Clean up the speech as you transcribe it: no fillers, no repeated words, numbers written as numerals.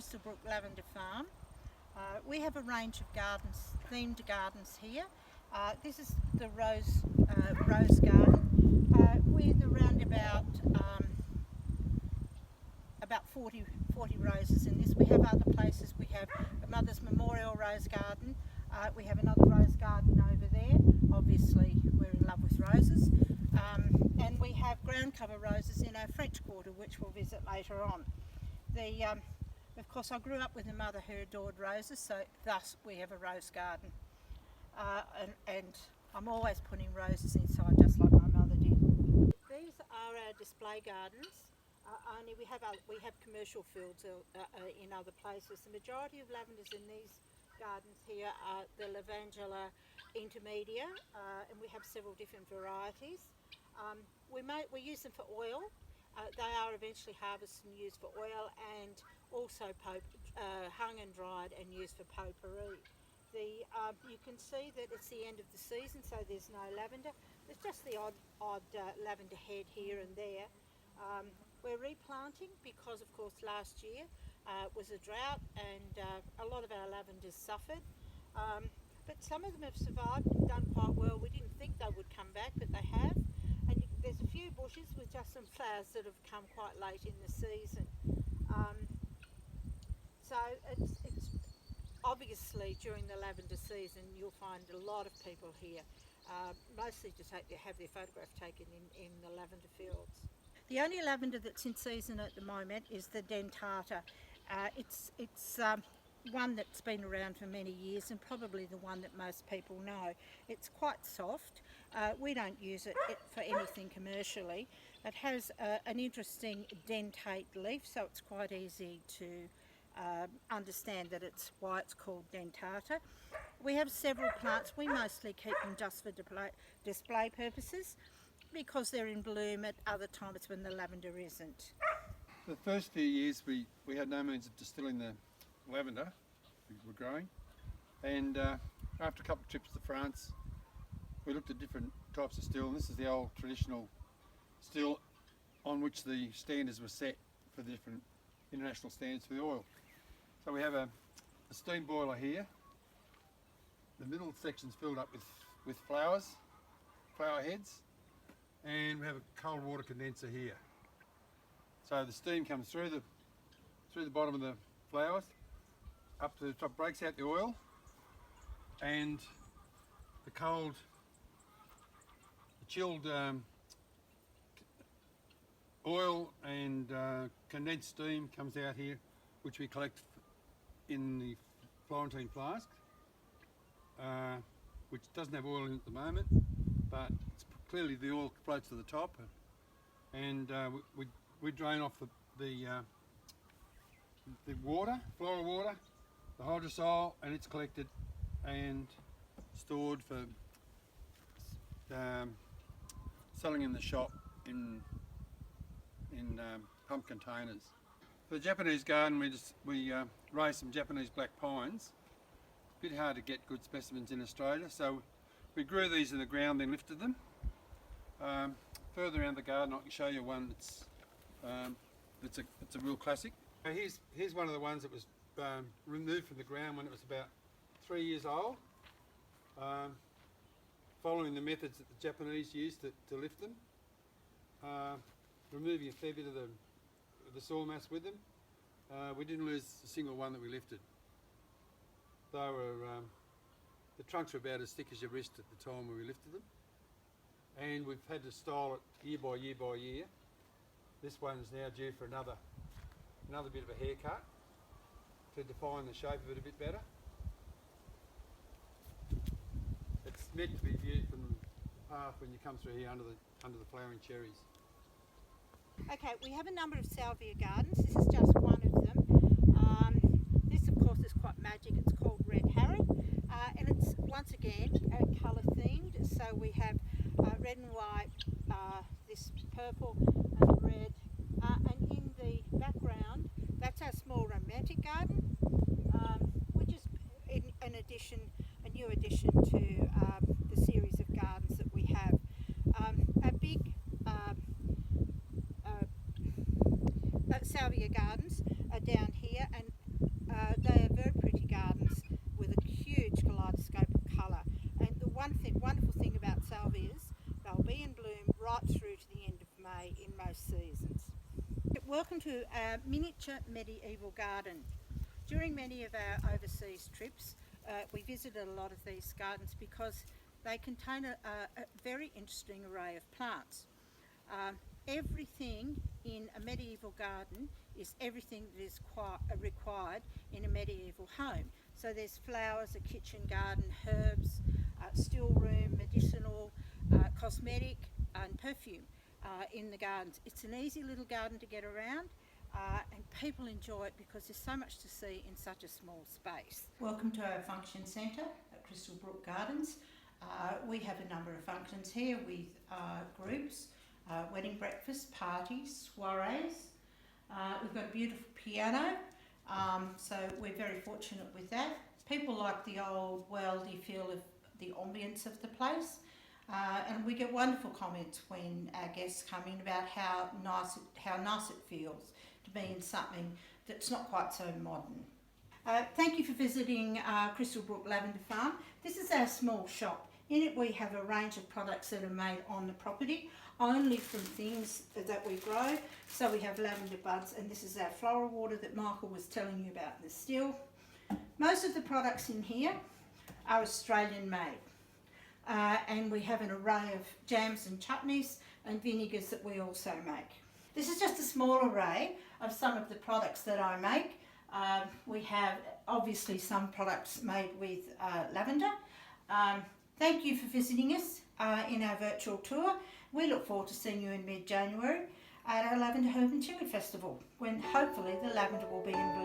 Crystal Brook Lavender Farm. We have a range of gardens, themed gardens here. This is the rose garden. We're around about 40 roses in this. We have other places. We have a Mother's Memorial Rose Garden. We have another rose garden over there. Obviously we're in love with roses. And we have ground cover roses in our French Quarter, which we'll visit later on. Of course, I grew up with a mother who adored roses, so thus we have a rose garden. And I'm always putting roses inside, just like my mother did. These are our display gardens. Only we have commercial fields in other places. The majority of lavenders in these gardens here are the Lavender intermedia, and we have several different varieties. We use them for oil. They are eventually harvested and used for oil, and also hung and dried and used for potpourri. You can see that it's the end of the season, so there's no lavender. There's just the odd lavender head here and there. We're replanting because, of course, last year was a drought and a lot of our lavenders suffered. But some of them have survived and done quite well. We didn't think they would come back, but they have. And there's a few bushes with just some flowers that have come quite late in the season. So it's obviously during the lavender season you'll find a lot of people here, mostly to have their photograph taken in the lavender fields. The only lavender that's in season at the moment is the dentata. It's one that's been around for many years and probably the one that most people know. It's quite soft. We don't use it for anything commercially. It has an interesting dentate leaf, so it's quite easy to understand why it's called dentata. We have several plants. We mostly keep them just for display purposes, because they're in bloom at other times when the lavender isn't. The first few years we had no means of distilling the lavender we were growing, and after a couple of trips to France we looked at different types of still, and this is the old traditional still on which the standards were set for the different international standards for the oil. So we have a steam boiler here. The middle section's filled up with flower heads, and we have a cold water condenser here. So the steam comes through the bottom of the flowers up to the top, breaks out the oil, and the chilled oil and condensed steam comes out here, which we collect in the Florentine flask, which doesn't have oil in it at the moment, but clearly the oil floats to the top, and we drain off the water, floral water, the hydrosol, and it's collected and stored for selling in the shop in pump containers. For the Japanese garden, we raised some Japanese black pines. A bit hard to get good specimens in Australia, so we grew these in the ground, then lifted them. Further around the garden, I can show you one that's it's a real classic. Here's one of the ones that was removed from the ground when it was about 3 years old, following the methods that the Japanese used to lift them, removing a fair bit of the soil mass with them. We didn't lose a single one that we lifted. They were, the trunks were about as thick as your wrist at the time when we lifted them, and we've had to style it year by year by year. This one's now due for another bit of a haircut to define the shape of it a bit better. It's meant to be viewed from the path when you come through here under the flowering cherries. Okay, we have a number of salvia gardens. This is just one of them. This, of course, is quite magic. It's called Red Harry, and it's once again colour themed. So we have red and white, this purple and red, and in the background, that's our small romantic garden, which is a new addition to the series of gardens that we have. Our big salvia gardens are down here, and Welcome to our miniature medieval garden. During many of our overseas trips, we visited a lot of these gardens because they contain a very interesting array of plants. Everything in a medieval garden is everything that is required in a medieval home. So there's flowers, a kitchen garden, herbs, still room, medicinal, cosmetic and perfume in the gardens. It's an easy little garden to get around and people enjoy it because there's so much to see in such a small space. Welcome to our function centre at Crystal Brook Gardens. We have a number of functions here with groups, wedding breakfasts, parties, soirees. We've got a beautiful piano, so we're very fortunate with that. People like the old worldy feel of the ambience of the place, and we get wonderful comments when our guests come in about how nice it feels to be in something that's not quite so modern. Thank you for visiting Crystal Brook Lavender Farm. This is our small shop. In it we have a range of products that are made on the property, only from things that we grow. So we have lavender buds, and this is our floral water that Michael was telling you about in the still. Most of the products in here are Australian made. And we have an array of jams and chutneys and vinegars that we also make. This is just a small array of some of the products that I make. We have obviously some products made with lavender. Thank you for visiting us in our virtual tour. We look forward to seeing you in mid-January at our Lavender Herb and Chili Festival, when hopefully the lavender will be in bloom.